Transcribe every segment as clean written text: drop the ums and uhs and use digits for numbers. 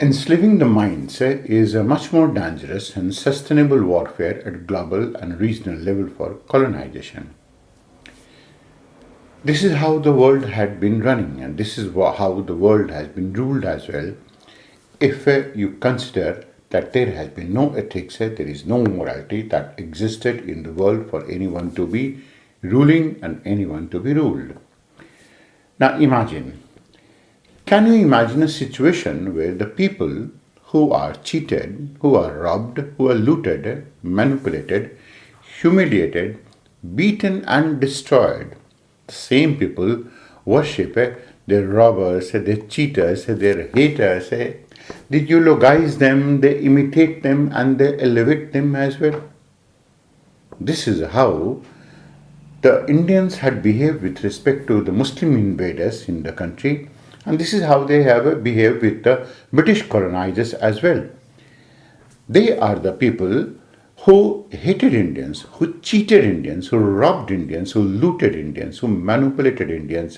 Enslaving the minds is a much more dangerous and sustainable warfare at global and regional level for colonization. This is how the world had been running, and this is how the world has been ruled as well. If you consider that there has been no ethics, there is no morality that existed in the world for anyone to be ruling and anyone to be ruled. Now imagine, can you imagine a situation where the people who are cheated, who are robbed, who are looted, manipulated, humiliated, beaten and destroyed, the same people worship their robbers, their cheaters, their haters, they eulogize them, they imitate them and they elevate them as well? This is how the Indians had behaved with respect to the Muslim invaders in the country, and this is how they have behaved with the British colonizers as well. They are the people who hated Indians, who cheated Indians, who robbed Indians, who looted Indians, who manipulated Indians,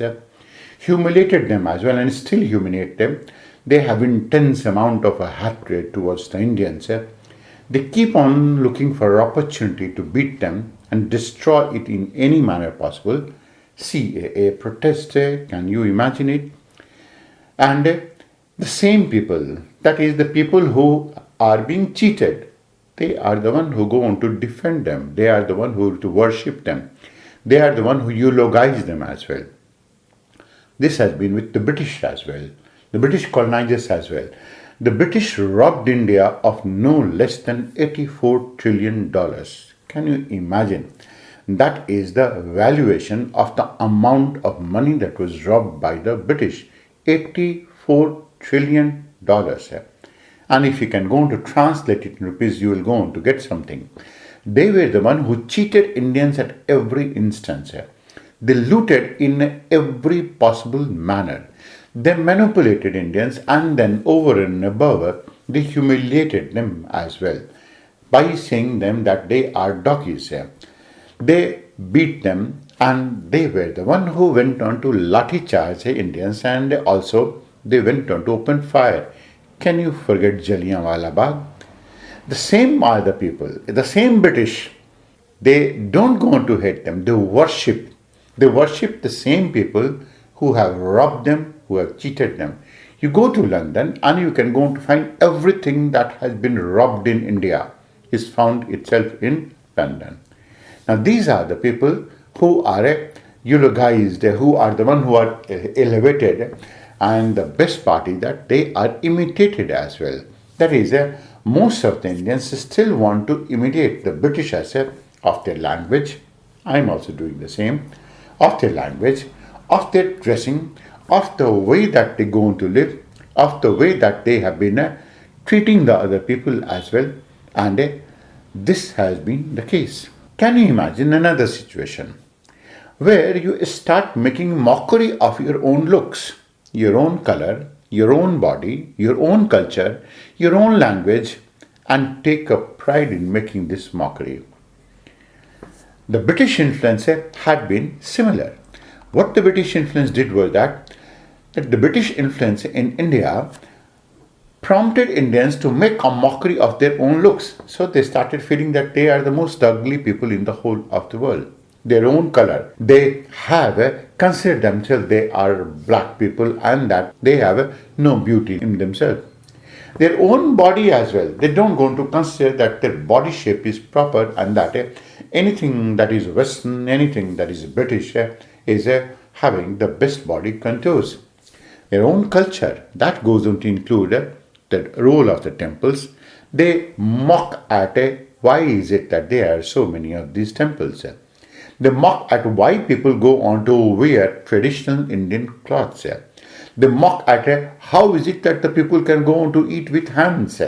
humiliated them as well and still humiliate them. They have intense amount of a hatred towards the Indians. They keep on looking for opportunity to beat them and destroy it in any manner possible. CAA protest, can you imagine it? And the same people, that is the people who are being cheated, they are the one who go on to defend them. They are the one who to worship them. They are the one who eulogize them as well. This has been with the British as well, the British colonizers as well. The British robbed India of no less than $84 trillion. Can you imagine? That is the valuation of the amount of money that was robbed by the British. $84 trillion. And if you can go on to translate it in rupees, you will go on to get something. They were the one who cheated Indians at every instance. They looted in every possible manner. They manipulated Indians and then over and above, they humiliated them as well by saying them that they are doggies. They beat them and they were the one who went on to lathi charge Indians and also they went on to open fire. Can you forget Jallianwala Bagh? The same are the people, the same British. They don't go on to hate them, they worship. They worship the same people who have robbed them, who have cheated them. You go to London and you can go on to find everything that has been robbed in India is found itself in London. Now these are the people who are eulogized, who are the one who are elevated, and the best part is that they are imitated as well. That is, most of the Indians still want to imitate the British as of their language. I am also doing the same. Of their language, of their dressing, of the way that they go on to live, of the way that they have been treating the other people as well. And this has been the case. Can you imagine another situation where you start making mockery of your own looks, your own color, your own body, your own culture, your own language, and take a pride in making this mockery? The British influence had been similar. What the British influence did was that the British influence in India prompted Indians to make a mockery of their own looks. So they started feeling that they are the most ugly people in the whole of the world. Their own color. They have considered themselves they are black people and that they have no beauty in themselves. Their own body as well. They don't go to consider that their body shape is proper and that anything that is Western, anything that is British is having the best body contours. Their own culture, that goes on to include the role of the temples. They mock at why is it that there are so many of these temples. They mock at why people go on to wear traditional Indian clothes. They mock at how is it that the people can go on to eat with hands.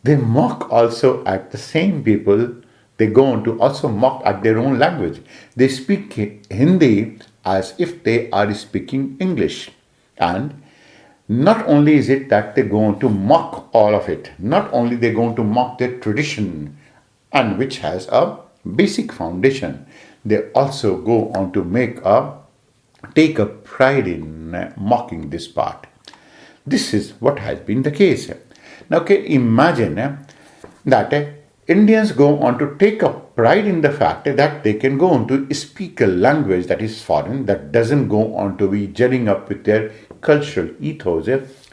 They mock also at the same people. They go on to also mock at their own language. They speak Hindi as if they are speaking English. And not only is it that they go on to mock all of it, not only they go on to mock their tradition, and which has a basic foundation, they also go on to take a pride in mocking this part. This is what has been the case. Now, okay, imagine that Indians go on to take a pride in the fact that they can go on to speak a language that is foreign, that doesn't go on to be gelling up with their cultural ethos.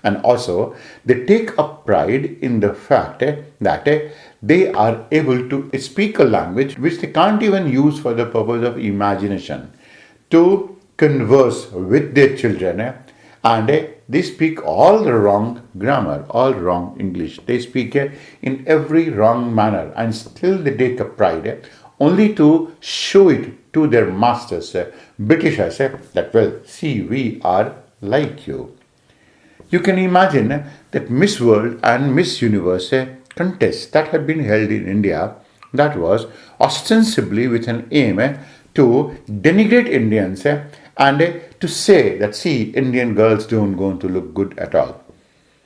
And also, they take a pride in the fact that they are able to speak a language which they can't even use for the purpose of imagination to converse with their children. And they speak all the wrong grammar, all wrong English. They speak in every wrong manner, and still they take a pride only to show it to their masters, Britishers, that, well, see, we are like you. You can imagine that Miss World and Miss Universe contests that had been held in India, that was ostensibly with an aim to denigrate Indians and to say that, see, Indian girls don't going to look good at all.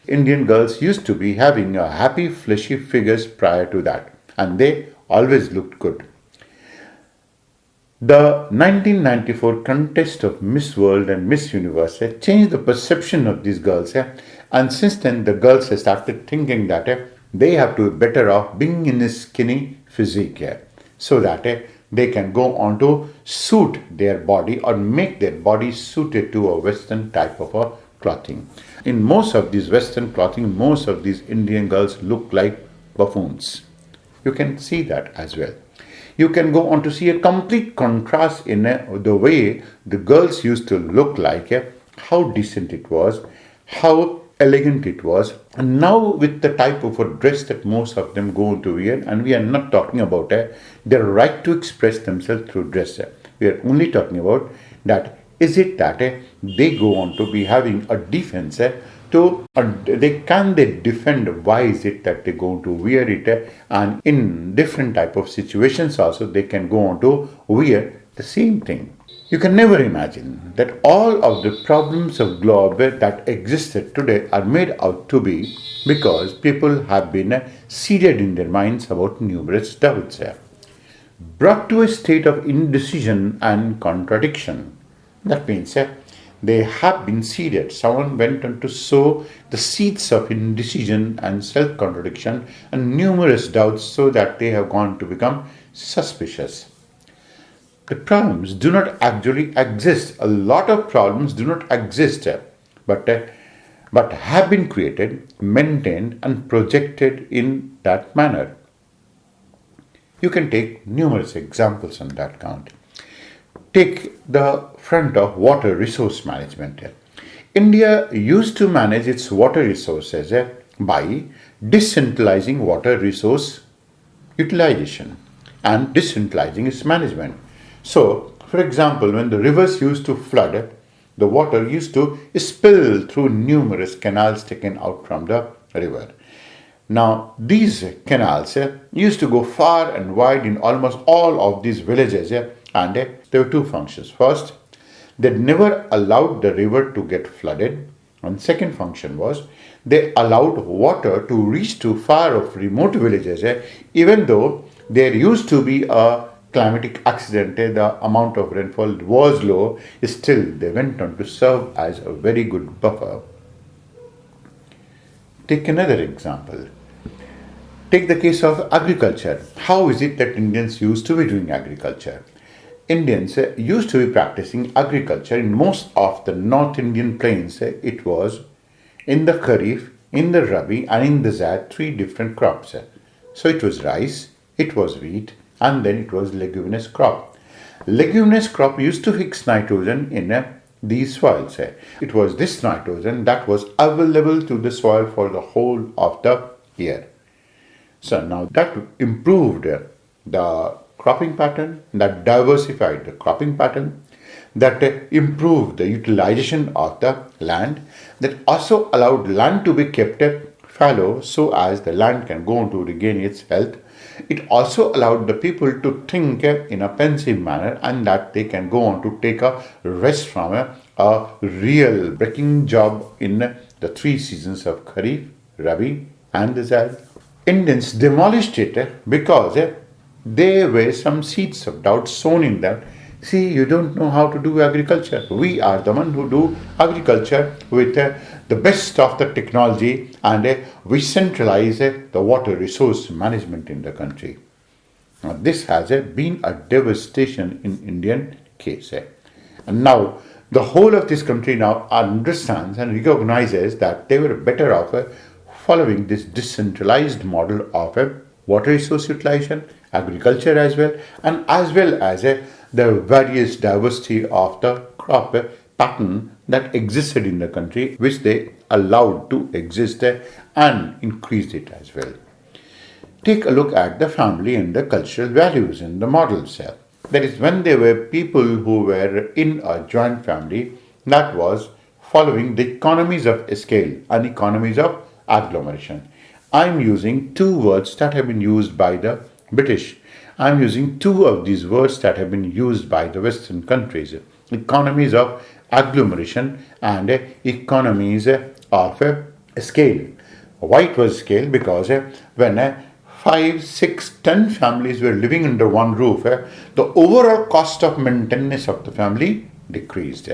Indian girls used to be having a happy fleshy figures prior to that, and they always looked good. The 1994 contest of Miss World and Miss Universe changed the perception of these girls, and since then the girls have started thinking that they have to be better off being in a skinny physique so that they can go on to suit their body or make their body suited to a Western type of a clothing. In most of these Western clothing, most of these Indian girls look like buffoons. You can see that as well. You can go on to see a complete contrast in the way the girls used to look like, how decent it was, how elegant it was, and now with the type of a dress that most of them go to wear, and we are not talking about their right to express themselves through dress. We are only talking about that is it that they go on to be having a defense they defend why is it that they go to wear it, and in different type of situations also they can go on to wear the same thing. You can never imagine that all of the problems of globe that existed today are made out to be because people have been seeded in their minds about numerous doubts, brought to a state of indecision and contradiction. That means they have been seeded. Someone went on to sow the seeds of indecision and self-contradiction and numerous doubts so that they have gone to become suspicious. The problems do not actually exist. A lot of problems do not exist, but have been created, maintained, and projected in that manner. You can take numerous examples on that count. Take the front of water resource management. India used to manage its water resources by decentralizing water resource utilization and decentralizing its management. So, for example, when the rivers used to flood, the water used to spill through numerous canals taken out from the river. Now, these canals used to go far and wide in almost all of these villages, and there were two functions. First, they never allowed the river to get flooded, and second function was they allowed water to reach to far off remote villages, even though there used to be a climatic accident, the amount of rainfall was low, still they went on to serve as a very good buffer. Take another example. Take the case of agriculture. How is it that Indians used to be doing agriculture? Indians used to be practicing agriculture in most of the North Indian plains. It was in the Kharif, in the Rabi, and in the Zaid, three different crops. So it was rice, it was wheat, and then it was leguminous crop. Leguminous crop used to fix nitrogen in these soils. It was this nitrogen that was available to the soil for the whole of the year. So now that improved the cropping pattern, that diversified the cropping pattern, that improved the utilization of the land, that also allowed land to be kept fallow so as the land can go on to regain its health. It also allowed the people to think in a pensive manner, and that they can go on to take a rest from a real breaking job in the three seasons of Kharif, Rabi, and the Zaid. Indians demolished it because there were some seeds of doubt sown in that See, you don't know how to do agriculture. We are the one who do agriculture with the best of the technology, and we centralize the water resource management in the country. Now, this has been a devastation in Indian case. And now the whole of this country now understands and recognizes that they were better off following this decentralized model of water resource utilization, agriculture as well as the various diversity of the crop pattern that existed in the country, which they allowed to exist and increased it as well. Take a look at the family and the cultural values in the models. That is, when there were people who were in a joint family, that was following the economies of scale and economies of agglomeration. I'm using two words that have been used by the British. I'm using two of these words that have been used by the Western countries: economies of agglomeration and economies of scale. Why it was scale? Because when 5, 6, 10 families were living under one roof, the overall cost of maintenance of the family decreased.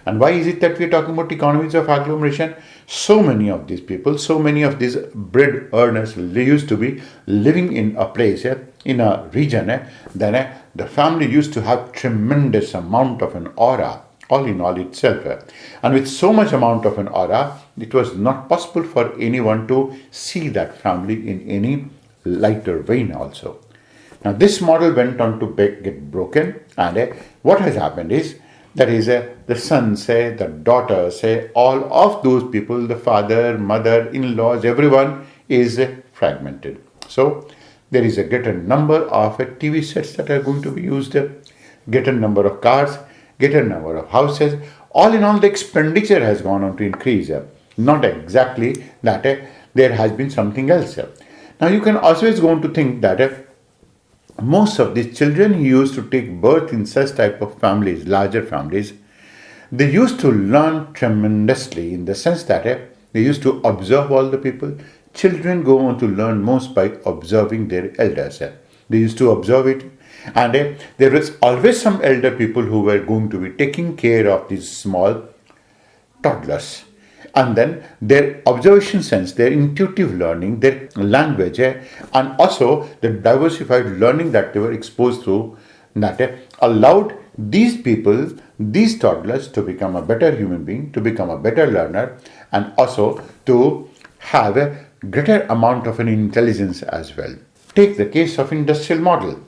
And why is it that we are talking about economies of agglomeration? So many of these people, so many of these bread earners, they used to be living in a place, in a region, then the family used to have tremendous amount of an aura, all in all itself. And with so much amount of an aura, it was not possible for anyone to see that family in any lighter vein also. Now this model went on to get broken, and what has happened is, that is the sons, the daughters, all of those people, the father, mother, in-laws, everyone is fragmented. So there is a greater number of TV sets that are going to be used, greater number of cars, greater number of houses. All in all, the expenditure has gone on to increase. Not exactly that there has been something else. Now you can always go on to think that most of these children who used to take birth in such type of families, larger families, they used to learn tremendously, in the sense that they used to observe all the people. Children go on to learn most by observing their elders. They used to observe it, and there was always some elder people who were going to be taking care of these small toddlers. And then their observation sense, their intuitive learning, their language, and also the diversified learning that they were exposed to, that allowed these people, these toddlers, to become a better human being, to become a better learner, and also to have a greater amount of an intelligence as well. Take the case of industrial model.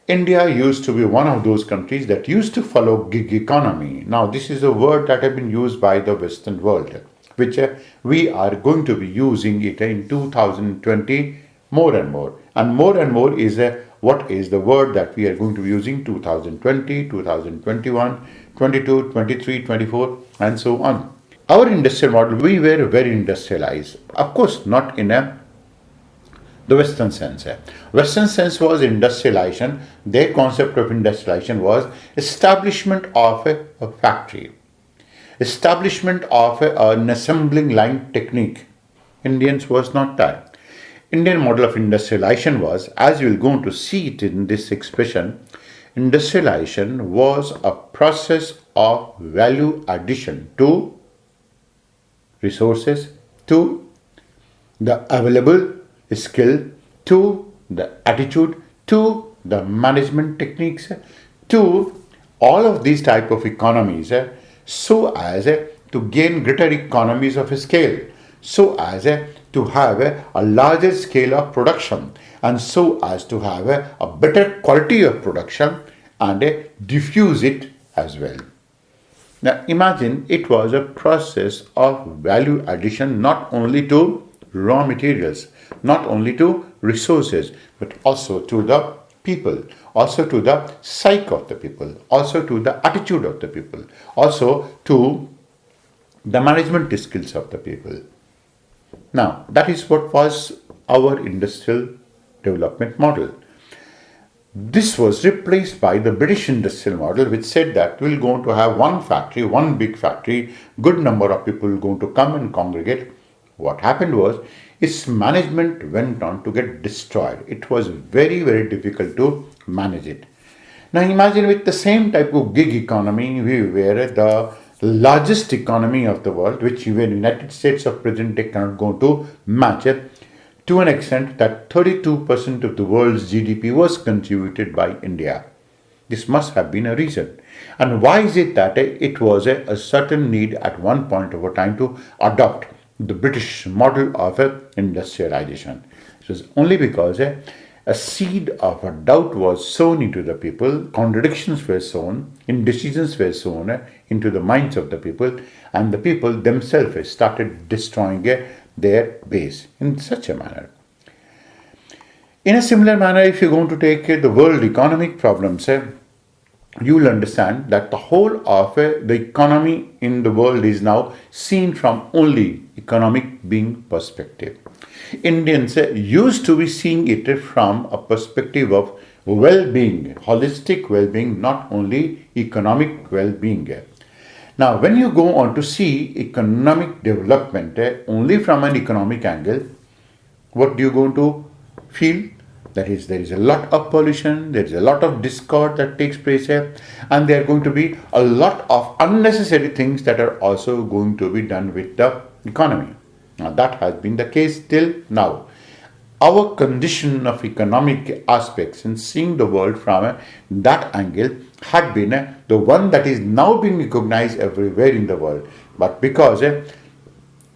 India used to be one of those countries that used to follow gig economy. Now this is a word that has been used by the Western world, which we are going to be using it in 2020 more and more. And more is what is the word that we are going to be using 2020, 2021, 22, 23, 24, and so on. Our industrial model, we were very industrialized. Of course, not in the Western sense. Western sense was industrialization. Their concept of industrialization was establishment of a factory, establishment of an assembling line technique. Indians was not that. Indian model of industrialization was, as you will go on to see it in this expression, industrialization was a process of value addition to resources, to the available skill, to the attitude, to the management techniques, to all of these type of economies, so as to gain greater economies of scale, so as to have a larger scale of production, and so as to have a better quality of production and diffuse it as well. Now imagine, it was a process of value addition, not only to raw materials, not only to resources, but also to the people, also to the psyche of the people, also to the attitude of the people, also to the management skills of the people. Now, that is what was our industrial development model. This was replaced by the British industrial model, which said that we're going to have one factory, one big factory, good number of people going to come and congregate. What happened was, its management went on to get destroyed. It was very, very difficult to manage it. Now imagine with the same type of gig economy, we were the largest economy of the world, which even United States of present day cannot go to match it, to an extent that 32% of the world's GDP was contributed by India. This must have been a reason. And why is it that it was a certain need at one point over time to adopt the British model of industrialization? It was only because a seed of a doubt was sown into the people, contradictions were sown, indecisions were sown into the minds of the people, and the people themselves started destroying their base in such a manner. In a similar manner, if you're going to take the world economic problems, you will understand that the whole of the economy in the world is now seen from only economic being perspective. Indians used to be seeing it from a perspective of well-being, holistic well-being, not only economic well-being. Now, when you go on to see economic development only from an economic angle, what do you going to feel? That is, there is a lot of pollution, there is a lot of discord that takes place here, and there are going to be a lot of unnecessary things that are also going to be done with the economy. Now, that has been the case till now. Our condition of economic aspects and seeing the world from that angle had been the one that is now being recognized everywhere in the world. But because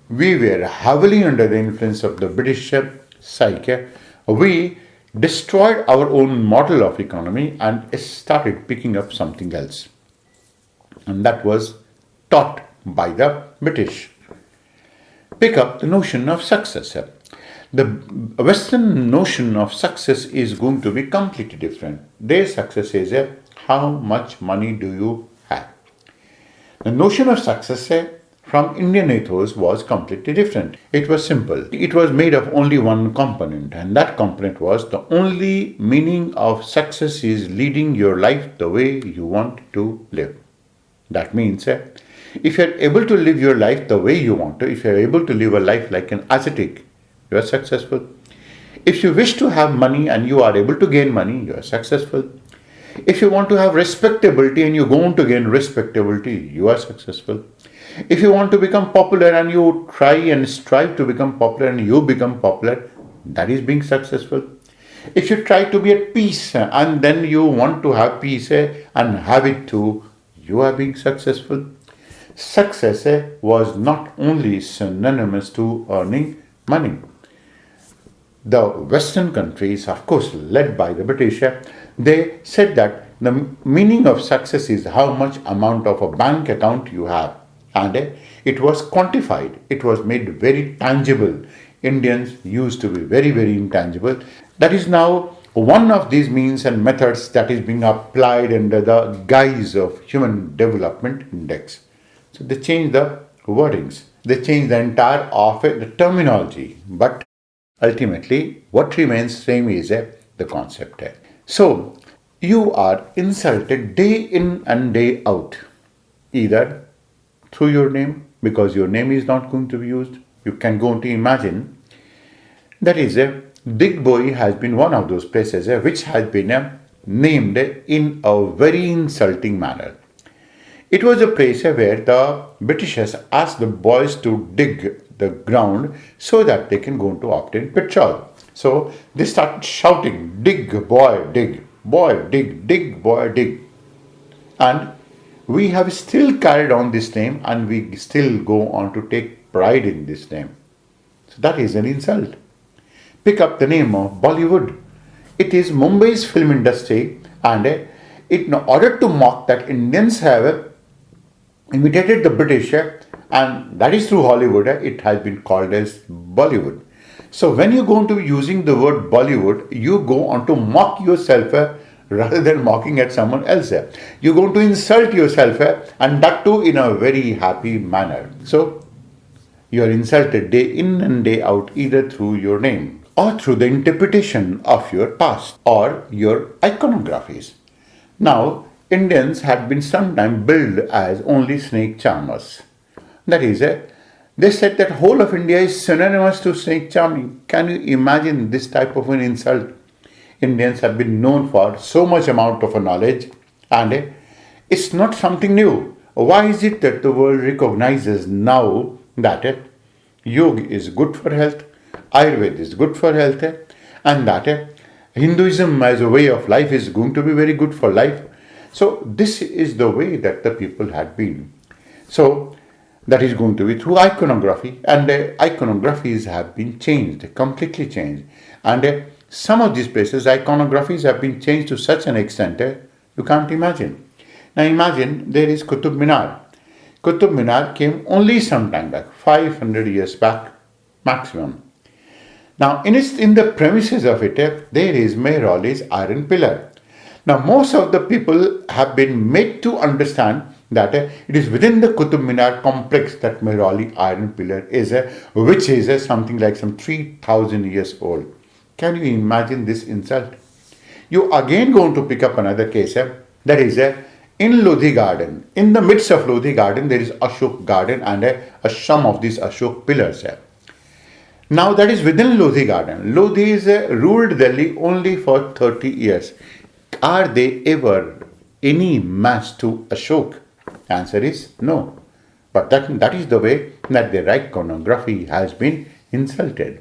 we were heavily under the influence of the British psyche, we destroyed our own model of economy and started picking up something else. And that was taught by the British. Pick up the notion of success. The Western notion of success is going to be completely different. Their success is how much money do you have. The notion of success from Indian ethos was completely different. It was simple. It was made of only one component, and that component was the only meaning of success is leading your life the way you want to live. That means if you are able to live your life the way you want to, if you are able to live a life like an ascetic, you are successful. If you wish to have money and you are able to gain money, you are successful. If you want to have respectability and you go on to gain respectability, you are successful. If you want to become popular and you try and strive to become popular and you become popular, that is being successful. If you try to be at peace and then you want to have peace and have it too, you are being successful. Success was not only synonymous to earning money. The Western countries, of course, led by the British, they said that the meaning of success is how much amount of a bank account you have. And it was quantified. It was made very tangible. Indians used to be very, very intangible. That is now one of these means and methods that is being applied under the guise of Human Development Index. So they changed the wordings. They changed the entire of the terminology. But ultimately, what remains same is the concept. So you are insulted day in and day out, either through your name, because your name is not going to be used. You can go on to imagine. That is, Digboi has been one of those places which has been named in a very insulting manner. It was a place where the Britishers asked the boys to dig the ground so that they can go on to obtain petrol. So they started shouting, dig, boy, dig, dig, boy, dig. And we have still carried on this name and we still go on to take pride in this name. So that is an insult. Pick up the name of Bollywood. It is Mumbai's film industry, and in order to mock that, Indians have imitated the British, and that is through Hollywood, it has been called as Bollywood. So when you go on to be using the word Bollywood, you go on to mock yourself rather than mocking at someone else. You're going to insult yourself, and that too in a very happy manner. So you are insulted day in and day out, either through your name or through the interpretation of your past or your iconographies. Now, Indians had been sometimes billed as only snake charmers. That is, they said that whole of India is synonymous to snake charming. Can you imagine this type of an insult? Indians have been known for so much amount of knowledge, and it's not something new. Why is it that the world recognizes now that yoga is good for health, Ayurveda is good for health, and that Hinduism as a way of life is going to be very good for life? So this is the way that the people had been. So that is going to be through iconography, and iconographies have been changed, completely changed. And some of these places, iconographies have been changed to such an extent you can't imagine. Now imagine there is Qutub Minar. Qutub Minar came only some time back, 500 years back maximum. Now in the premises of it, there is Mehraulli's iron pillar. Now most of the people have been made to understand that it is within the Qutub Minar complex that Mehrauli iron pillar is, which is something like some 3,000 years old. Can you imagine this insult? You again going to pick up another case, that is in Lodhi garden. In the midst of Lodhi garden, there is Ashok garden and some of these Ashok pillars. Now that is within Lodhi garden. Lodhi is ruled Delhi only for 30 years. Are they ever any match to Ashok? The answer is no. But that is the way that the iconography has been insulted.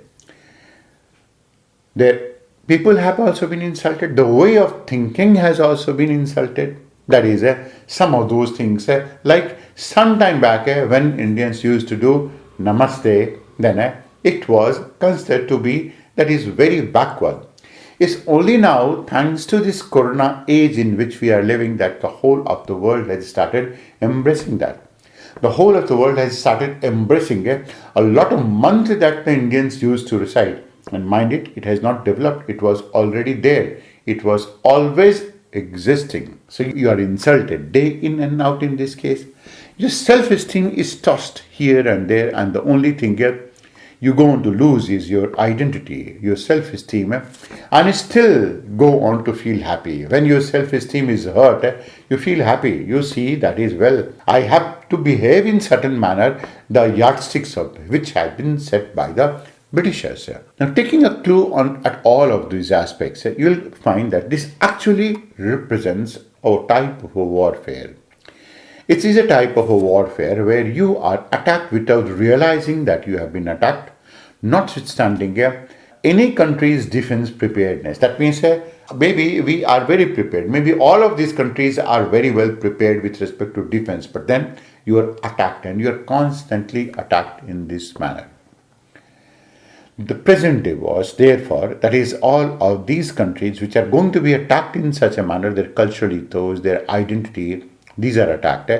The people have also been insulted. The way of thinking has also been insulted. That is, some of those things, like some time back when Indians used to do Namaste, then it was considered to be that is very backward. It's only now, thanks to this corona age in which we are living, that the whole of the world has started embracing that. The whole of the world has started embracing a lot of mantra that the Indians used to recite. And mind it, it has not developed. It was already there. It was always existing. So you are insulted day in and out in this case. Your self-esteem is tossed here and there, and the only thing you're going to lose is your identity, your self-esteem, and still go on to feel happy. When your self-esteem is hurt, you feel happy. You see that is, well, I have to behave in certain manner, the yardsticks of which have been set by the Britishers. Now, taking a clue at all of these aspects, you'll find that this actually represents a type of a warfare. It is a type of a warfare where you are attacked without realizing that you have been attacked, notwithstanding any country's defense preparedness. That means maybe we are very prepared. Maybe all of these countries are very well prepared with respect to defense, but then you are attacked, and you are constantly attacked in this manner. The present day wars, therefore, that is all of these countries which are going to be attacked in such a manner, their cultural ethos, their identity, these are attacked.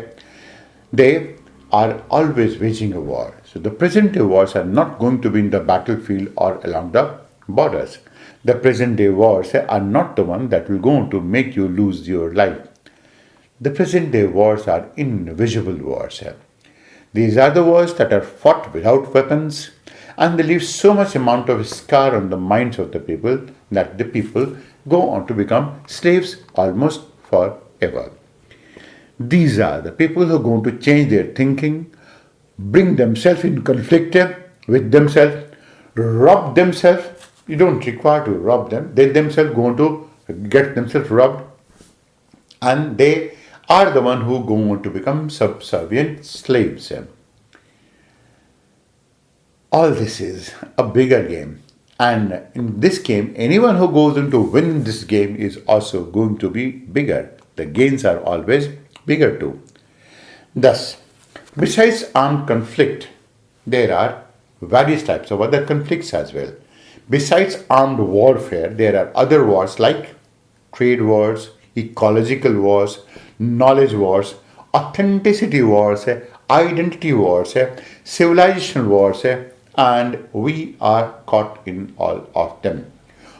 They are always waging a war. So the present day wars are not going to be in the battlefield or along the borders. The present day wars are not the one that will go on to make you lose your life. The present day wars are invisible wars. These are the wars that are fought without weapons, and they leave so much amount of scar on the minds of the people that the people go on to become slaves almost forever. These are the people who are going to change their thinking, bring themselves in conflict with themselves, rob themselves. You don't require to rob them. They themselves going to get themselves robbed, and they are the one who go on to become subservient slaves. All this is a bigger game, and in this game, anyone who goes on to win this game is also going to be bigger. The gains are always bigger too. Thus, besides armed conflict, there are various types of other conflicts as well. Besides armed warfare, there are other wars like trade wars, ecological wars, knowledge wars, authenticity wars, identity wars, civilization wars, and we are caught in all of them.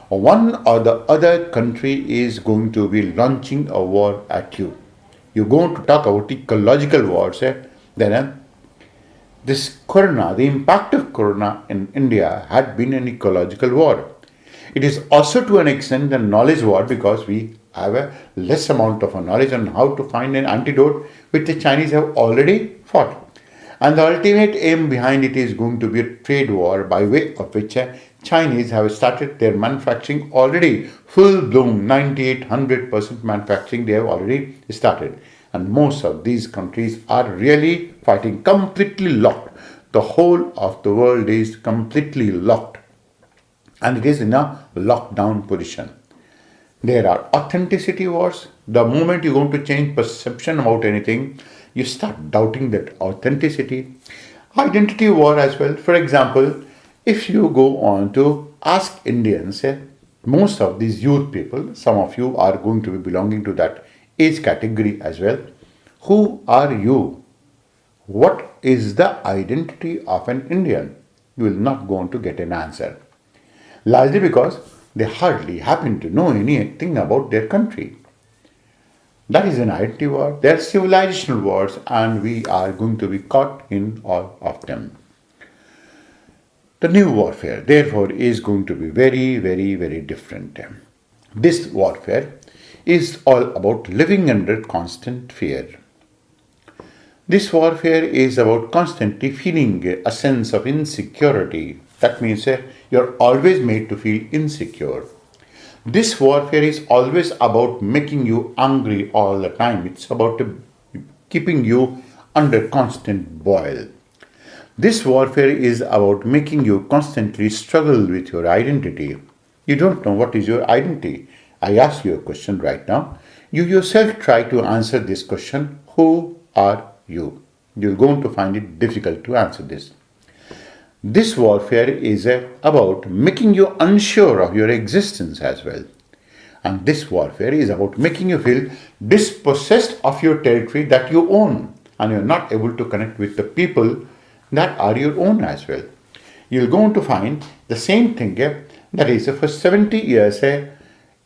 One or the other country is going to be launching a war at you. You're going to talk about ecological wars, then this corona, the impact of corona in India had been an ecological war. It is also to an extent a knowledge war, because we have a less amount of knowledge on how to find an antidote which the Chinese have already fought. And the ultimate aim behind it is going to be a trade war, by way of which Chinese have started their manufacturing already, full bloom, 98, 100% manufacturing they have already started. And most of these countries are really fighting, completely locked. The whole of the world is completely locked. And it is in a lockdown position. There are authenticity wars. The moment you're going to change perception about anything, you start doubting that authenticity. Identity war as well. For example, if you go on to ask Indians, most of these youth people, some of you are going to be belonging to that age category as well. Who are you? What is the identity of an Indian? You will not go on to get an answer. Largely because they hardly happen to know anything about their country. That is an identity war. They are civilizational wars, and we are going to be caught in all of them. The new warfare, therefore, is going to be very, very, very different. This warfare is all about living under constant fear. This warfare is about constantly feeling a sense of insecurity. That means you're always made to feel insecure. This warfare is always about making you angry all the time. It's about keeping you under constant boil. This warfare is about making you constantly struggle with your identity. You don't know what is your identity. I ask you a question right now. You yourself try to answer this question. Who are you? You're going to find it difficult to answer this. This warfare is about making you unsure of your existence as well. And this warfare is about making you feel dispossessed of your territory that you own. And you're not able to connect with the people that are your own as well. You're going to find the same thing. That is, for 70 years,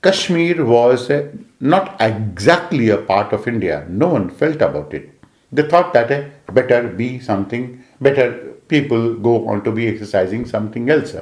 Kashmir was not exactly a part of India. No one felt about it. They thought that better be something, better people go on to be exercising something else.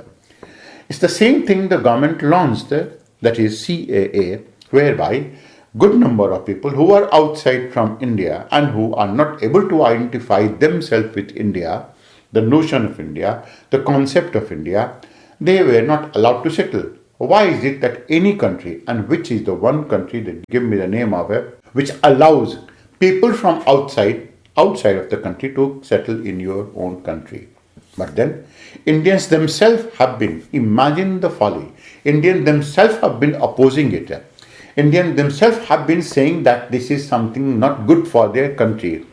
It's the same thing the government launched, that is CAA, whereby good number of people who are outside from India and who are not able to identify themselves with India, the notion of India, the concept of India, they were not allowed to settle. Why is it that any country, and which is the one country that give me the name of which allows people from outside of the country to settle in your own country? But then Indians themselves have been, imagine the folly, Indians themselves have been opposing it. Indians themselves have been saying that this is something not good for their country.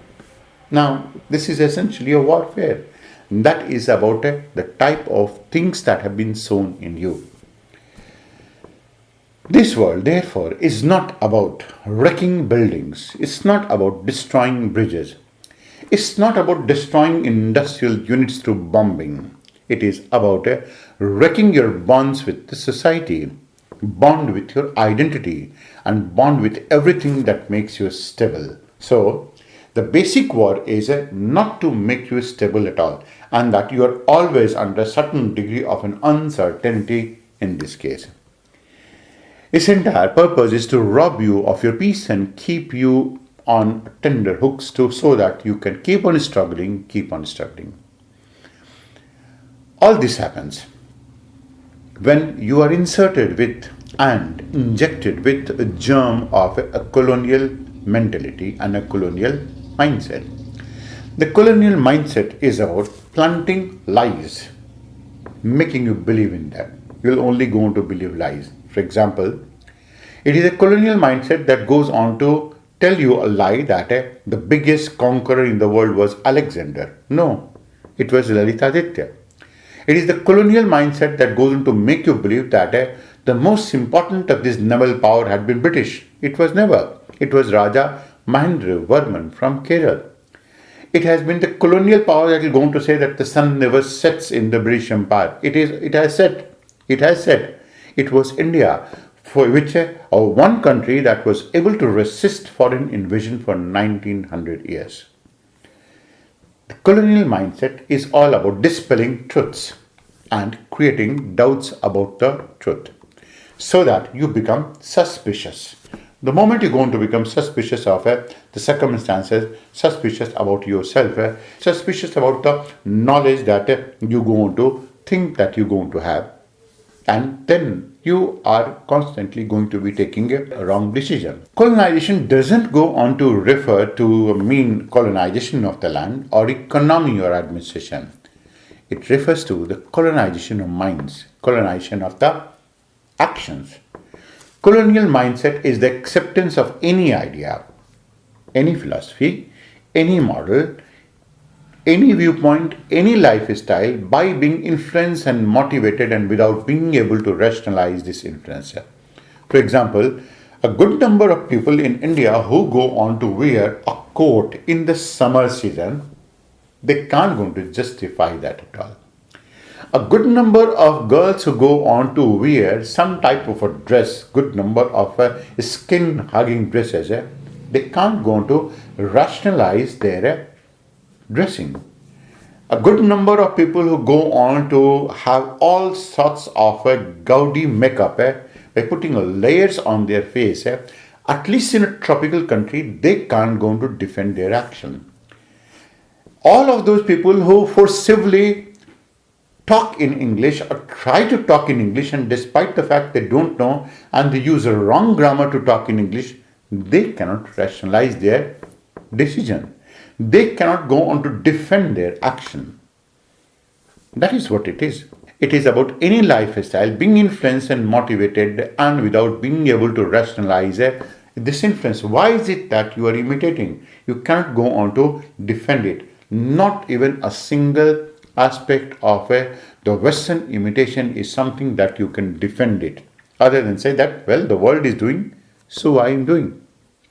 Now, this is essentially a warfare. That is about the type of things that have been sown in you. This world, therefore, is not about wrecking buildings. It's not about destroying bridges. It's not about destroying industrial units through bombing. It is about wrecking your bonds with the society, bond with your identity, and bond with everything that makes you stable. So, the basic war is not to make you stable at all, and that you are always under a certain degree of an uncertainty in this case. Its entire purpose is to rob you of your peace and keep you on tender hooks so that you can keep on struggling. All this happens when you are inserted with and injected with a germ of a colonial mentality and a colonial mindset. The colonial mindset is about planting lies, making you believe in that. You'll only go on to believe lies. For example, it is a colonial mindset that goes on to tell you a lie that the biggest conqueror in the world was Alexander. No, it was Lalitaditya. It is the colonial mindset that goes on to make you believe that the most important of this naval power had been British. It was never. It was Raja Mahendra Varman from Kerala. It has been the colonial power that is going to say that the sun never sets in the British Empire. It has said. It was India, for which one country that was able to resist foreign invasion for 1900 years. The colonial mindset is all about dispelling truths and creating doubts about the truth so that you become suspicious. The moment you go on to become suspicious of the circumstances, suspicious about yourself, suspicious about the knowledge that you go on to think that you're going to have, and then you are constantly going to be taking a wrong decision. Colonization doesn't go on to refer to mean colonization of the land or economy or administration. It refers to the colonization of minds, colonization of the actions. Colonial mindset is the acceptance of any idea, any philosophy, any model, any viewpoint, any lifestyle by being influenced and motivated and without being able to rationalize this influence. For example, a good number of people in India who go on to wear a coat in the summer season, they can't go to justify that at all. A good number of girls who go on to wear some type of a dress, good number of skin-hugging dresses, they can't go on to rationalize their dressing. A good number of people who go on to have all sorts of gaudy makeup by putting layers on their face, at least in a tropical country, they can't go on to defend their action. All of those people who forcibly talk in English or try to talk in English, and despite the fact they don't know and they use a wrong grammar to talk in English, they cannot rationalize their decision. They cannot go on to defend their action. That is what it is. It is about any lifestyle being influenced and motivated and without being able to rationalize this influence. Why is it that you are imitating? You cannot go on to defend it. Not even a single aspect of the Western imitation is something that you can defend it. Other than say that, well, the world is doing, so I am doing.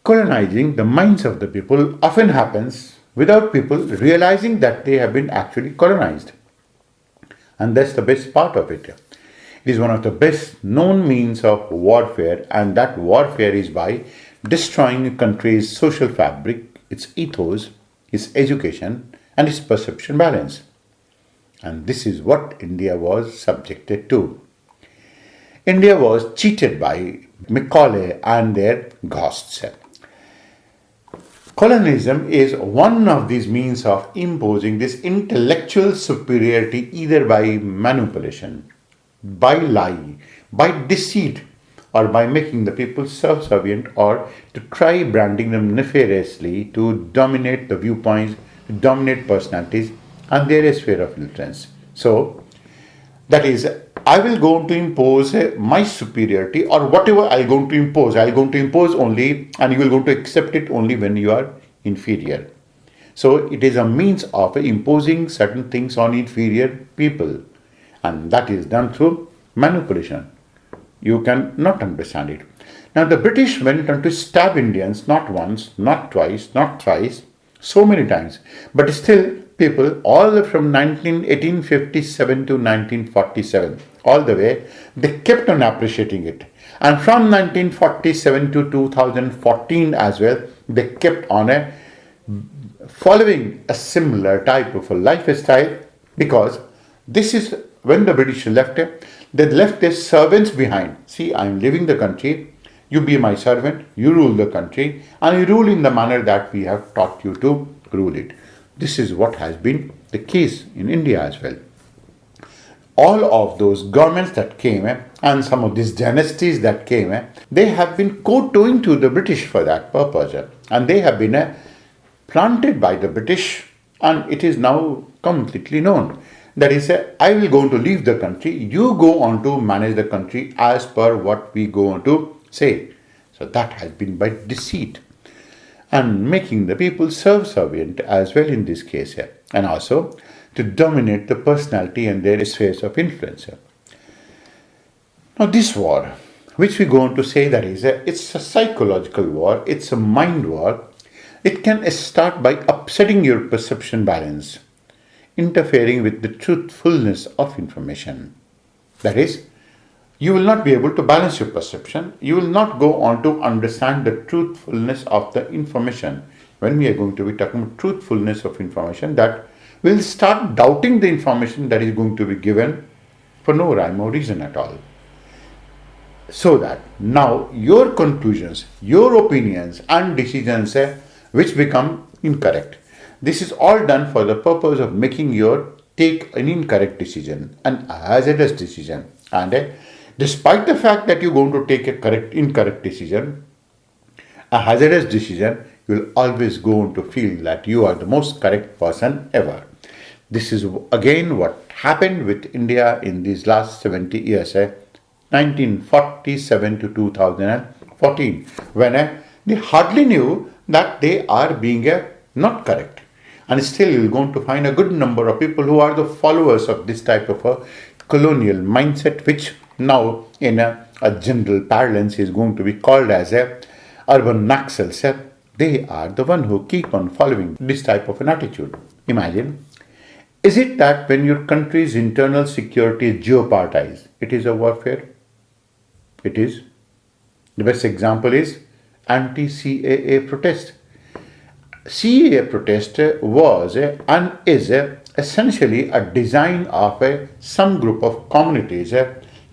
Colonizing the minds of the people often happens without people realizing that they have been actually colonized. And that's the best part of it. It is one of the best known means of warfare, and that warfare is by destroying a country's social fabric, its ethos, its education, and its perception balance. And this is what India was subjected to. India was cheated by Macaulay and their ghosts. Colonialism is one of these means of imposing this intellectual superiority either by manipulation, by lie, by deceit, or by making the people subservient, or to try branding them nefariously to dominate the viewpoints, to dominate personalities and their sphere of influence. So, that is, I will go to impose my superiority, or whatever I am going to impose. I am going to impose only, and you will going to accept it only when you are inferior. So it is a means of imposing certain things on inferior people, and that is done through manipulation. You can not understand it. Now the British went on to stab Indians not once, not twice, not thrice, so many times, but still people all the from 1857 to 1947, all the way, they kept on appreciating it. And from 1947 to 2014 as well, they kept on following a similar type of a lifestyle, because this is when the British left, they left their servants behind. See, I am leaving the country, you be my servant, you rule the country, and you rule in the manner that we have taught you to rule it. This is what has been the case in India as well. All of those governments that came and some of these dynasties that came, they have been kowtowing to the British for that purpose. And they have been planted by the British, and it is now completely known. That is, I will go on to leave the country, you go on to manage the country as per what we go on to say. So that has been by deceit and making the people subservient as well in this case, and also to dominate the personality and their spheres of influence. Now this war, which we go on to say that is, it's a psychological war, it's a mind war. It can start by upsetting your perception balance, interfering with the truthfulness of information. That is, you will not be able to balance your perception. You will not go on to understand the truthfulness of the information. When we are going to be talking about truthfulness of information, that will start doubting the information that is going to be given for no rhyme or reason at all. So that now your conclusions, your opinions and decisions which become incorrect. This is all done for the purpose of making your take an incorrect decision, an hazardous decision. And despite the fact that you're going to take a incorrect decision, a hazardous decision, you will always go on to feel that you are the most correct person ever. This is again what happened with India in these last 70 years, 1947 to 2014, when they hardly knew that they are being not correct. And still you're going to find a good number of people who are the followers of this type of a colonial mindset, which now in a general parlance is going to be called as a urban naxals. They are the one who keep on following this type of an attitude. Imagine, is it that when your country's internal security is jeopardized, it is a warfare? It is. The best example is anti-CAA protest. CAA protest was and is essentially a design of some group of communities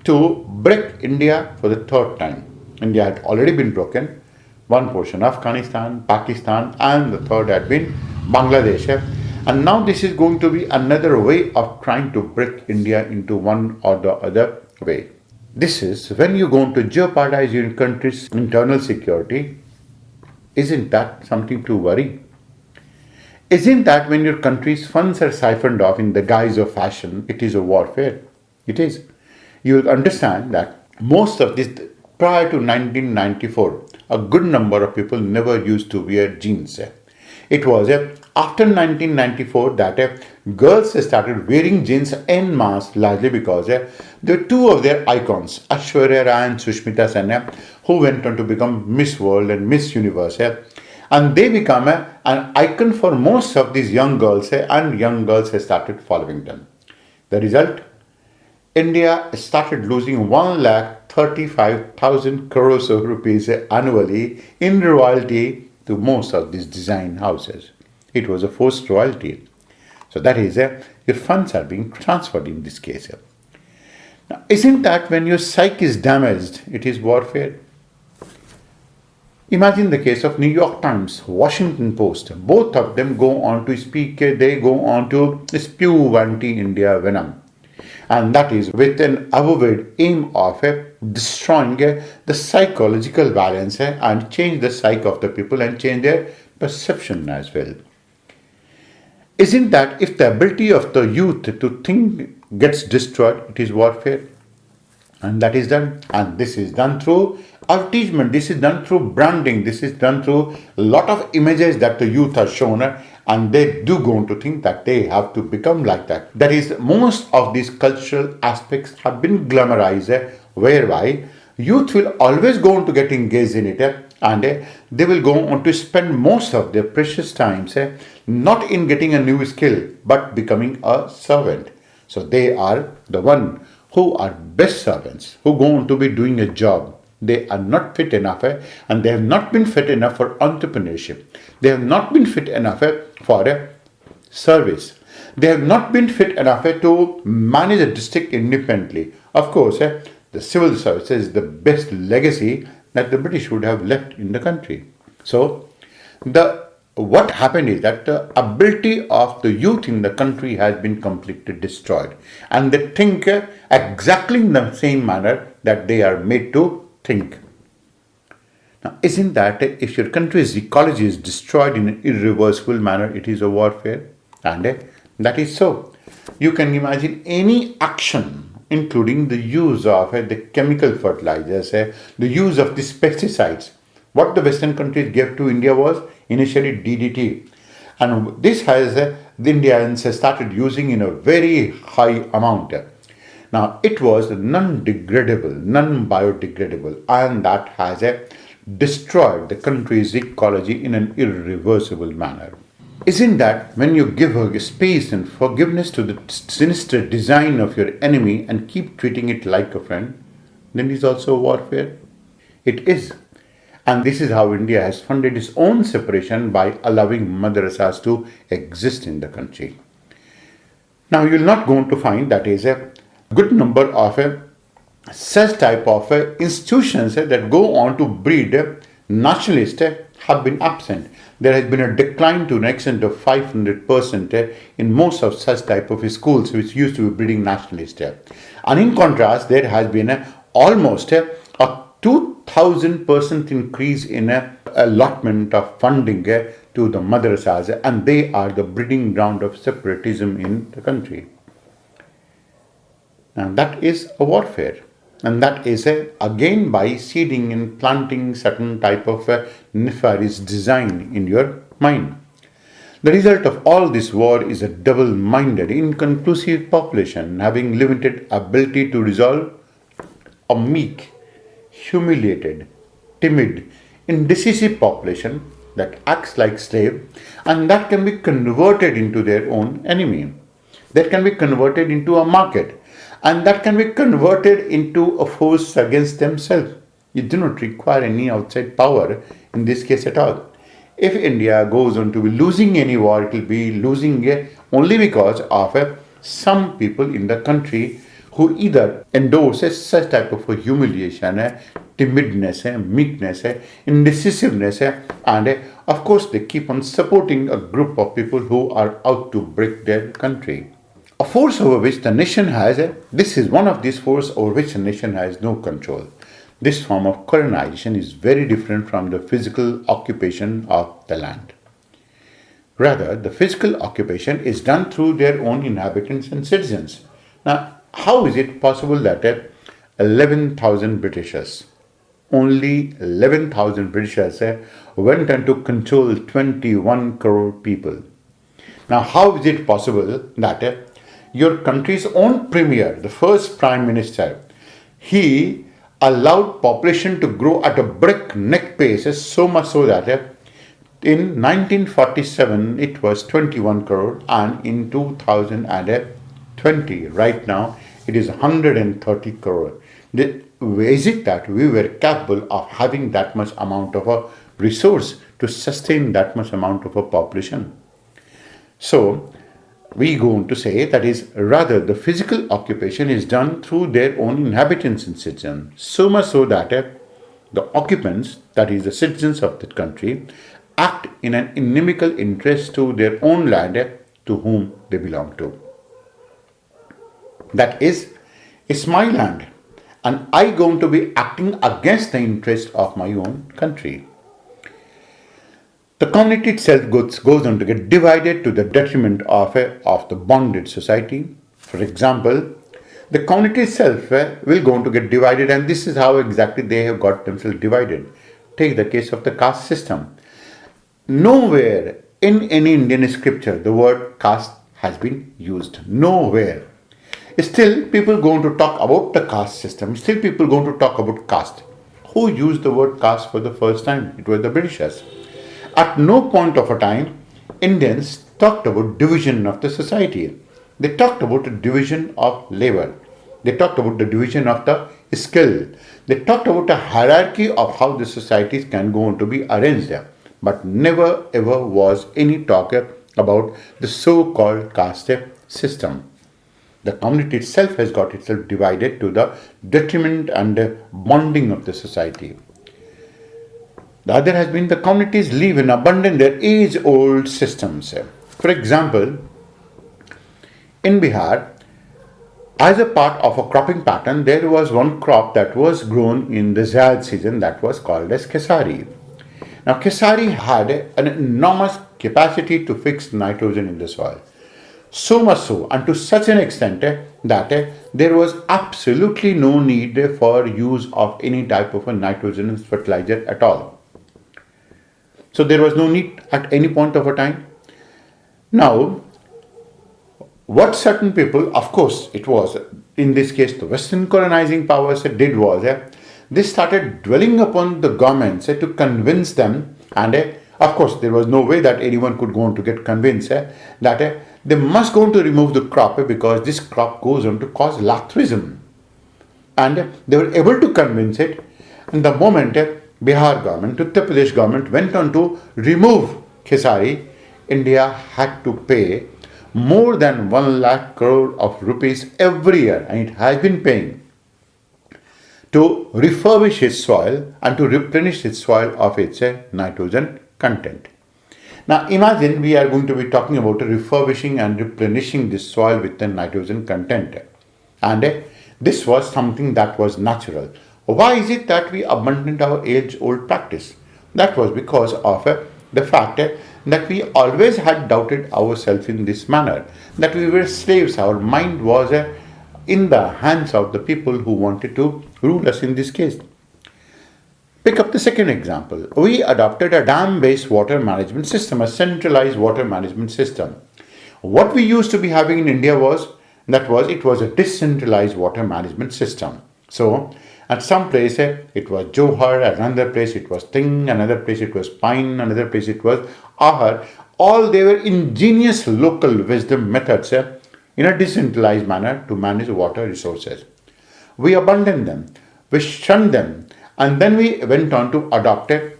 to break India for the third time. India had already been broken. One portion Afghanistan, Pakistan, and the third had been Bangladesh. And now this is going to be another way of trying to break India into one or the other way. This is when you're going to jeopardize your country's internal security. Isn't that something to worry? Isn't that when your country's funds are siphoned off in the guise of fashion, it is a warfare? It is. You will understand that most of this, prior to 1994, a good number of people never used to wear jeans. It was after 1994 that girls started wearing jeans en masse, largely because there were two of their icons, Aishwarya Rai and Sushmita Sen, who went on to become Miss World and Miss Universe. And they become an icon for most of these young girls, and young girls started following them. The result? India started losing 1,35,000 crores of rupees annually in royalty to most of these design houses. It was a forced royalty. So that is, your funds are being transferred in this case. Now, isn't that when your psyche is damaged, it is warfare? Imagine the case of New York Times, Washington Post. Both of them go on to speak, they go on to spew anti-India venom. And that is with an avowed aim of destroying the psychological balance and change the psyche of the people and change their perception as well. Isn't that if the ability of the youth to think gets destroyed, it is warfare? And that is done. And this is done through advertisement. This is done through branding. This is done through a lot of images that the youth are shown. And they do go on to think that they have to become like that. That is, most of these cultural aspects have been glamorized, whereby youth will always go on to get engaged in it. And they will go on to spend most of their precious times not in getting a new skill, but becoming a servant. So they are the one who are best servants, who go on to be doing a job. They are not fit enough and they have not been fit enough for entrepreneurship. They have not been fit enough for service. They have not been fit enough to manage a district independently. Of course, the civil service is the best legacy that the British would have left in the country. So, what happened is that the ability of the youth in the country has been completely destroyed. And they think exactly in the same manner that they are made to think. Now, isn't that if your country's ecology is destroyed in an irreversible manner, it is a warfare? And that is so. You can imagine any action, including the use of the chemical fertilizers, the use of these pesticides. What the Western countries gave to India was initially DDT. And this has the Indians started using in a very high amount. Now, it was non-degradable, non-biodegradable, and that has destroyed the country's ecology in an irreversible manner. Isn't that when you give a space and forgiveness to the sinister design of your enemy and keep treating it like a friend, then it is also warfare? It is. And this is how India has funded its own separation by allowing madrasas to exist in the country. Now, you will not go on to find that is a good number of such type of institutions that go on to breed nationalists have been absent. there has been a decline to an extent of 500% in most of such type of schools which used to be breeding nationalist. And in contrast, there has been almost a 2000% increase in allotment of funding to the madrasas, and they are the breeding ground of separatism in the country. And that is a warfare. And that is again by seeding and planting certain type of nefarious design in your mind. The result of all this war is a double-minded, inconclusive population having limited ability to resolve, a meek, humiliated, timid, indecisive population that acts like slave and that can be converted into their own enemy. That can be converted into a market. And that can be converted into a force against themselves. You do not require any outside power in this case at all. If India goes on to be losing any war, it will be losing only because of some people in the country who either endorse such type of humiliation, timidness, meekness, indecisiveness, and of course they keep on supporting a group of people who are out to break their country. A force over which the nation has, this is one of these forces over which the nation has no control. This form of colonization is very different from the physical occupation of the land. Rather, the physical occupation is done through their own inhabitants and citizens. Now, how is it possible that 11,000 Britishers, only 11,000 Britishers went on to control 21 crore people? Now, how is it possible that your country's own premier, the first prime minister, he allowed population to grow at a breakneck pace, so much so that in 1947 it was 21 crore and in 2020 right now it is 130 crore. Is it that we were capable of having that much amount of a resource to sustain that much amount of a population? So we go on to say that is rather the physical occupation is done through their own inhabitants and citizens, so much so that the occupants, that is the citizens of that country, act in an inimical interest to their own land to whom they belong to. That is, it's my land and I going to be acting against the interest of my own country. The community itself goes on to get divided to the detriment of the bonded society. For example, the community itself will go on to get divided, and this is how exactly they have got themselves divided. Take the case of the caste system. Nowhere in any Indian scripture the word caste has been used. Nowhere. Still, people go on to talk about the caste system. Still, people go on to talk about caste. Who used the word caste for the first time? It was the Britishers. At no point of a time, Indians talked about division of the society. They talked about the division of labor. They talked about the division of the skill. They talked about a hierarchy of how the societies can go on to be arranged. But never ever was any talk about the so-called caste system. The community itself has got itself divided to the detriment and bonding of the society. The other has been the communities live and abandon their age-old systems. For example, in Bihar, as a part of a cropping pattern, there was one crop that was grown in the Zaid season that was called as Kesari. Now, Kesari had an enormous capacity to fix nitrogen in the soil. So much so, and to such an extent that there was absolutely no need for use of any type of a nitrogen fertilizer at all. So there was no need at any point of a time. Now, what certain people, of course, it was, in this case, the Western colonizing powers did was, they started dwelling upon the governments to convince them, and of course, there was no way that anyone could go on to get convinced that they must go on to remove the crop because this crop goes on to cause latrism. And they were able to convince it, and the moment Bihar government, Uttar Pradesh government went on to remove Kesari, India had to pay more than 1 lakh crore of rupees every year, and it has been paying, to refurbish its soil and to replenish its soil of its nitrogen content. Now imagine we are going to be talking about refurbishing and replenishing this soil with the nitrogen content. And this was something that was natural. Why is it that we abandoned our age-old practice? That was because of the fact that we always had doubted ourselves in this manner, that we were slaves. Our mind was in the hands of the people who wanted to rule us in this case. Pick up the second example. We adopted a dam-based water management system, a centralized water management system. What we used to be having in India was a decentralized water management system. So, at some place it was Johar, at another place it was Ting, another place it was Pine, another place it was Ahar. All they were ingenious local wisdom methods in a decentralized manner to manage water resources. We abandoned them, we shunned them, and then we went on to adopt a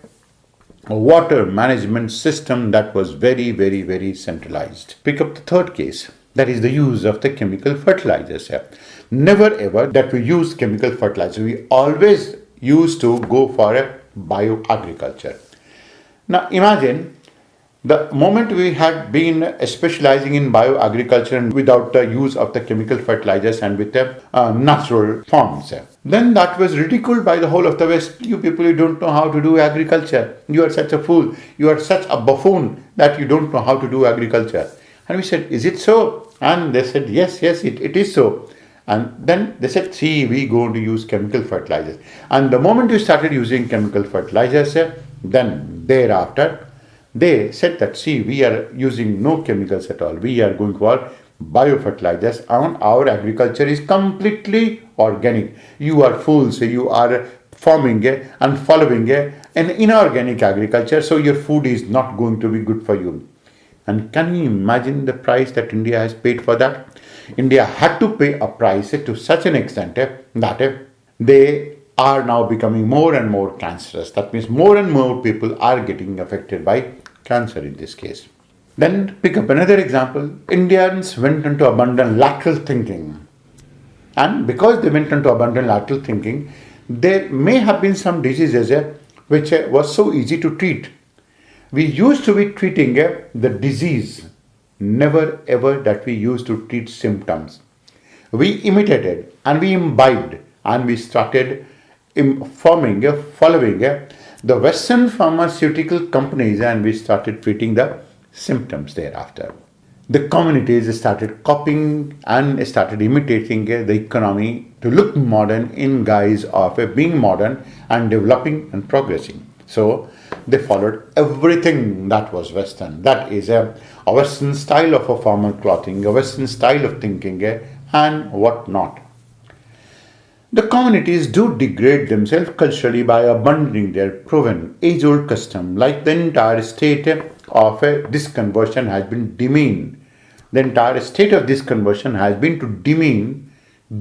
water management system that was very, very, very centralized. Pick up the third case. That is the use of the chemical fertilizers. Never ever that we use chemical fertilizer. We always used to go for a bioagriculture. Now imagine the moment we had been specializing in bioagriculture and without the use of the chemical fertilizers and with the natural forms. Then that was ridiculed by the whole of the West. You people, you don't know how to do agriculture. You are such a fool. You are such a buffoon that you don't know how to do agriculture. And we said, is it so? And they said, yes, it is so. And then they said, see, we going to use chemical fertilizers. And the moment you started using chemical fertilizers, then thereafter, they said that, see, we are using no chemicals at all. We are going for biofertilizers and our agriculture is completely organic. You are fools. You are forming and following an inorganic agriculture. So your food is not going to be good for you. And can you imagine the price that India has paid for that? India had to pay a price to such an extent that they are now becoming more and more cancerous. That means more and more people are getting affected by cancer in this case. Then pick up another example. Indians went into abundant lateral thinking. And because they went into abundant lateral thinking, there may have been some diseases which was so easy to treat. We used to be treating the disease, never ever that we used to treat symptoms. We imitated and we imbibed and we started following the Western pharmaceutical companies and we started treating the symptoms thereafter. The communities started copying and started imitating the economy to look modern in guise of being modern and developing and progressing. So they followed everything that was Western. That is a Western style of a formal clothing, a Western style of thinking and what not. The communities do degrade themselves culturally by abandoning their proven age-old custom, like the entire state of disconversion has been demeaned. The entire state of disconversion has been to demean,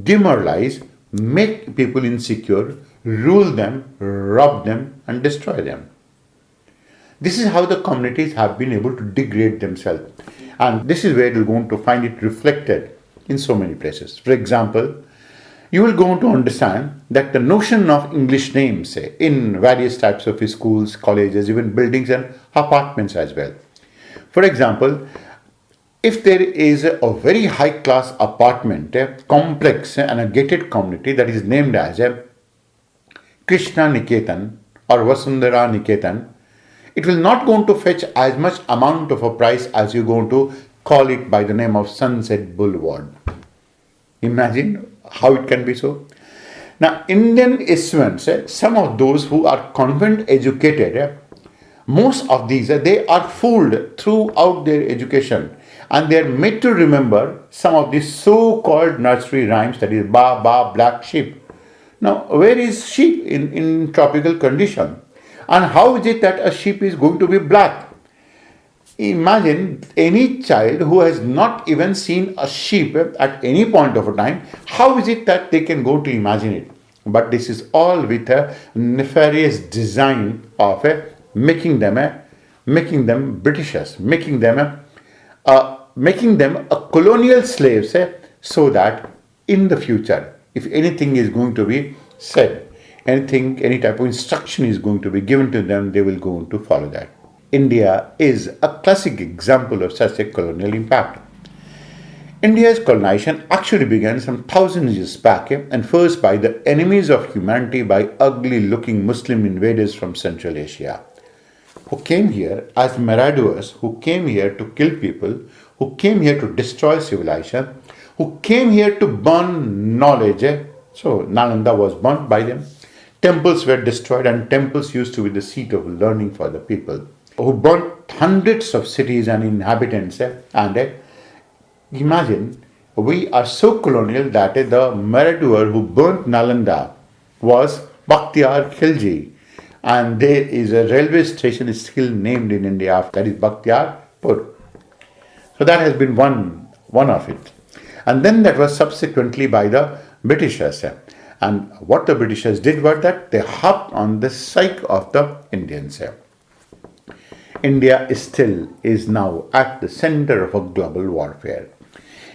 demoralize, make people insecure, rule them, rob them, and destroy them. This is how the communities have been able to degrade themselves. And this is where you're going to find it reflected in so many places. For example, you will go on to understand that the notion of English names in various types of schools, colleges, even buildings and apartments as well. For example, if there is a very high class apartment, a complex and a gated community that is named as a Krishna Niketan or Vasundhara Niketan, it will not going to fetch as much amount of a price as you're going to call it by the name of Sunset Boulevard. Imagine how it can be so. Now, Indian students, some of those who are convent educated, most of these, they are fooled throughout their education and they are made to remember some of these so-called nursery rhymes, that is ba, ba, black sheep. Now, where is sheep in tropical condition? And how is it that a sheep is going to be black? Imagine any child who has not even seen a sheep at any point of a time, how is it that they can go to imagine it? But this is all with a nefarious design of making them Britishers, making them a colonial slaves, so that in the future, if anything is going to be said, any type of instruction is going to be given to them, they will go on to follow that. India is a classic example of such a colonial impact. India's colonization actually began some thousands of years back and first by the enemies of humanity by ugly-looking Muslim invaders from Central Asia, who came here as marauders, who came here to kill people, who came here to destroy civilization, who came here to burn knowledge. So Nalanda was burnt by them. Temples were destroyed, and temples used to be the seat of learning for the people, who burnt hundreds of cities and inhabitants. And imagine, we are so colonial that the marauder who burnt Nalanda was Bakhtiyar Khilji. And there is a railway station is still named in India, that is Bakhtiyarpur. So that has been one of it. And then that was subsequently by the Britishers. And what the Britishers did was that they hopped on the psyche of the Indians. India is now at the center of a global warfare.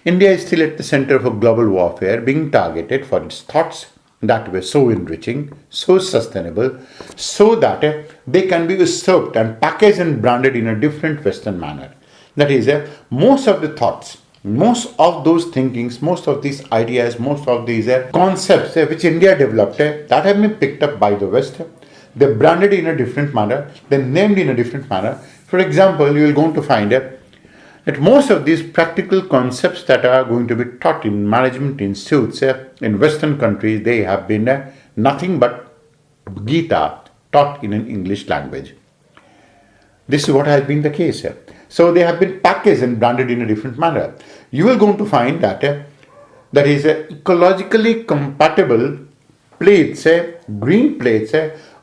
India is still at the center of a global warfare, being targeted for its thoughts that were so enriching, so sustainable, so that they can be usurped and packaged and branded in a different Western manner. That is, most of the thoughts, most of those thinkings, most of these ideas, most of these concepts which India developed, that have been picked up by the West. They're branded in a different manner, they're named in a different manner. For example, you will going to find that most of these practical concepts that are going to be taught in management institutes in Western countries, they have been nothing but Gita taught in an English language. This is what has been the case. So they have been packaged and branded in a different manner. You will going to find that there is ecologically compatible plates, green plates,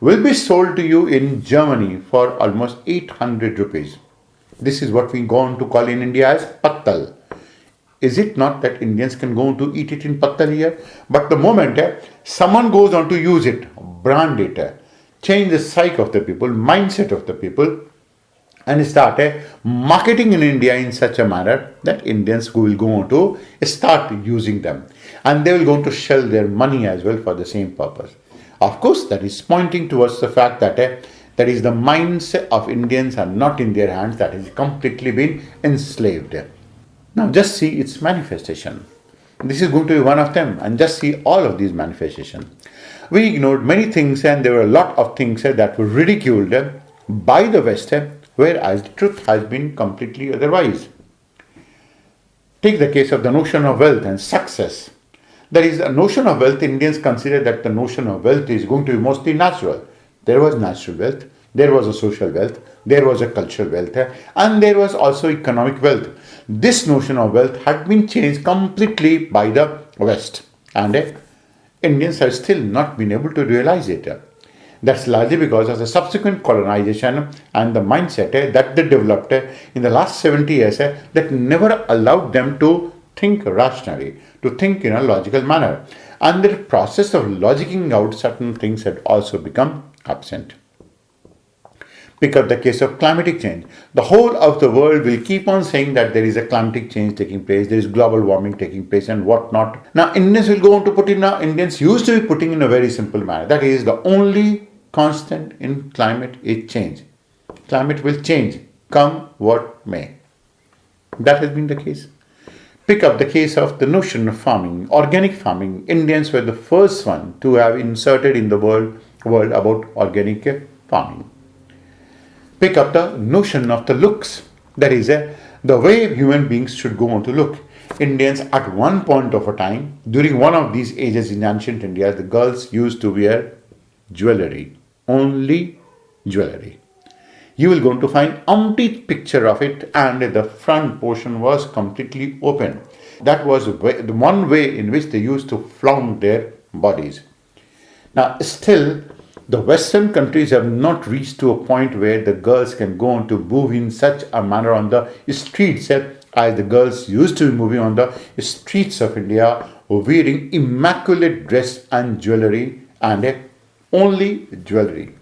will be sold to you in Germany for almost 800 rupees. This is what we go on to call in India as pattal. Is it not that Indians can go on to eat it in pattal here? But the moment someone goes on to use it, brand it, change the psyche of the people, mindset of the people, and start marketing in India in such a manner that Indians will go on to start using them. And they will go on to shell their money as well for the same purpose. Of course, that is pointing towards the fact that that is the minds of Indians are not in their hands, that has completely been enslaved. Now just see its manifestation. This is going to be one of them, and just see all of these manifestations. We ignored many things, and there were a lot of things that were ridiculed by the West, whereas the truth has been completely otherwise. Take the case of the notion of wealth and success. There is a notion of wealth. Indians consider that the notion of wealth is going to be mostly natural. There was natural wealth, there was a social wealth, there was a cultural wealth, and there was also economic wealth. This notion of wealth had been changed completely by the West, and Indians have still not been able to realize it. That's largely because of the subsequent colonization and the mindset that they developed in the last 70 years that never allowed them to think rationally, to think in a logical manner. And the process of logicking out certain things had also become absent. Pick up the case of climatic change. The whole of the world will keep on saying that there is a climatic change taking place, there is global warming taking place and whatnot. Now Indians will go on to put in, Indians used to be putting in a very simple manner. That is, the only constant in climate is change. Climate will change, come what may. That has been the case. Pick up the case of the notion of farming, organic farming. Indians were the first one to have inserted in the world about organic farming. Pick up the notion of the looks. That is, the way human beings should go on to look. Indians at one point of a time, during one of these ages in ancient India, the girls used to wear jewelry, only jewelry. You will go to find empty picture of it, and the front portion was completely open. That was the one way in which they used to flaunt their bodies. Now still, the Western countries have not reached to a point where the girls can go on to move in such a manner on the streets as the girls used to be moving on the streets of India, wearing immaculate dress and jewelry, and only jewelry.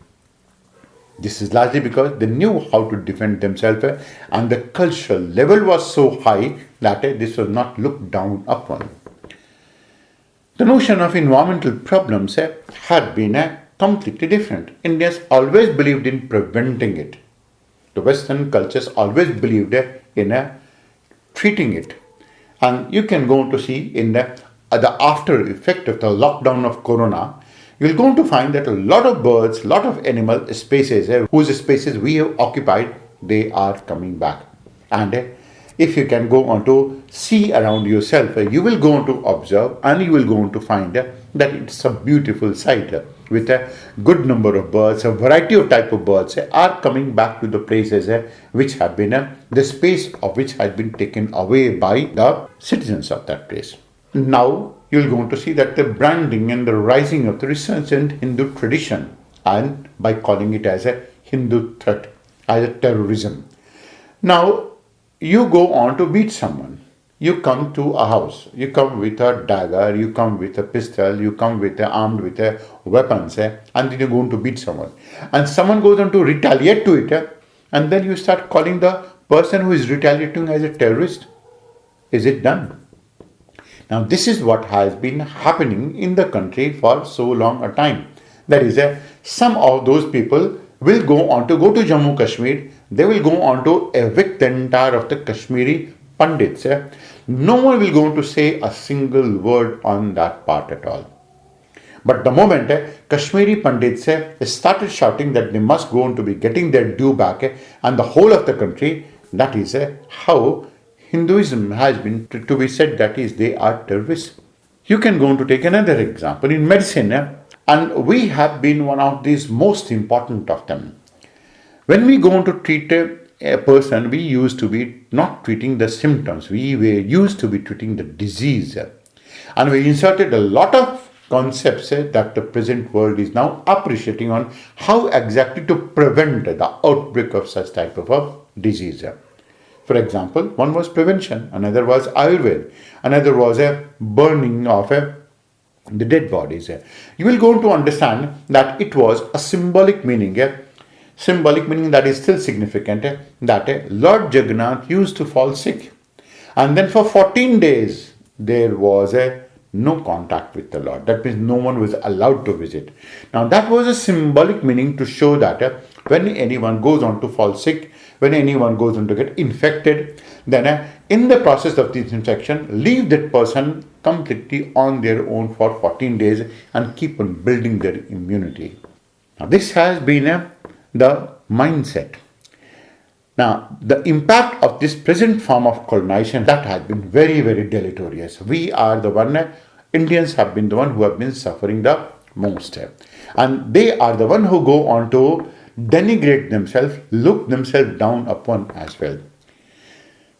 This is largely because they knew how to defend themselves, and the cultural level was so high that this was not looked down upon. The notion of environmental problems had been completely different. Indians always believed in preventing it. The Western cultures always believed in treating it. And you can go on to see in the after effect of the lockdown of Corona, you're going to find that a lot of birds, a lot of animal species, whose spaces we have occupied, they are coming back. And if you can go on to see around yourself, you will go on to observe and you will go on to find that it's a beautiful sight with a good number of birds, a variety of type of birds are coming back to the places which have been, the space of which has been taken away by the citizens of that place. Now, you'll go on to see that the branding and the rising of the resurgent Hindu tradition, and by calling it as a Hindu threat, as a terrorism. Now, you go on to beat someone. You come to a house. You come with a dagger, you come with a pistol, you come with armed with weapons, and then you're going to beat someone. And someone goes on to retaliate to it, and then you start calling the person who is retaliating as a terrorist. Is it done? Now, this is what has been happening in the country for so long a time. That is, some of those people will go to Jammu Kashmir. They will go on to evict the entire of the Kashmiri Pandits. No one will go on to say a single word on that part at all. But the moment Kashmiri Pandits started shouting that they must go on to be getting their due back, and the whole of the country, that is how Hinduism has been to be said that is they are terrorists. You can go on to take another example in medicine, and we have been one of these most important of them. When we go on to treat a person, we used to be not treating the symptoms, we were used to be treating the disease. And we inserted a lot of concepts that the present world is now appreciating on how exactly to prevent the outbreak of such type of a disease. For example, one was prevention, another was Ayurveda, another was a burning of the dead bodies. You will go on to understand that it was a symbolic meaning that is still significant, that Lord Jagannath used to fall sick. And then for 14 days, there was no contact with the Lord. That means no one was allowed to visit. Now that was a symbolic meaning to show that when anyone goes on to fall sick, when anyone goes on to get infected, then in the process of this infection, leave that person completely on their own for 14 days and keep on building their immunity. Now this has been the mindset. Now, the impact of this present form of colonization, that has been very, very deleterious. We are the one, Indians have been the one who have been suffering the most. And they are the one who go on to denigrate themselves, look themselves down upon as well.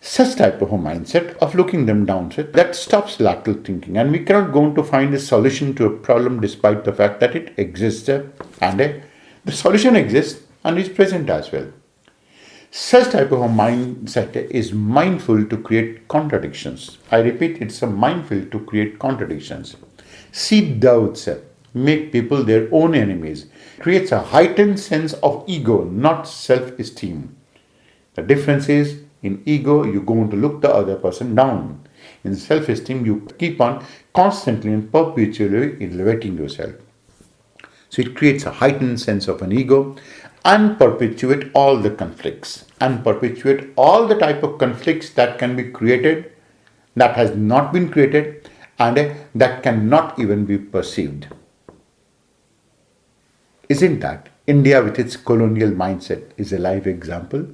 Such type of a mindset of looking them down, that stops lateral thinking, and we cannot go on to find a solution to a problem despite the fact that it exists, and the solution exists and is present as well. Such type of a mindset is mindful to create contradictions. I repeat, it's a mindful to create contradictions. Seed doubts, make people their own enemies, creates a heightened sense of ego, not self-esteem. The difference is, in ego, you go on to look the other person down. In self-esteem, you keep on constantly and perpetually elevating yourself. So it creates a heightened sense of an ego and perpetuate all the conflicts and perpetuate all the type of conflicts that can be created, that has not been created, and that cannot even be perceived. Isn't that India with its colonial mindset is a live example?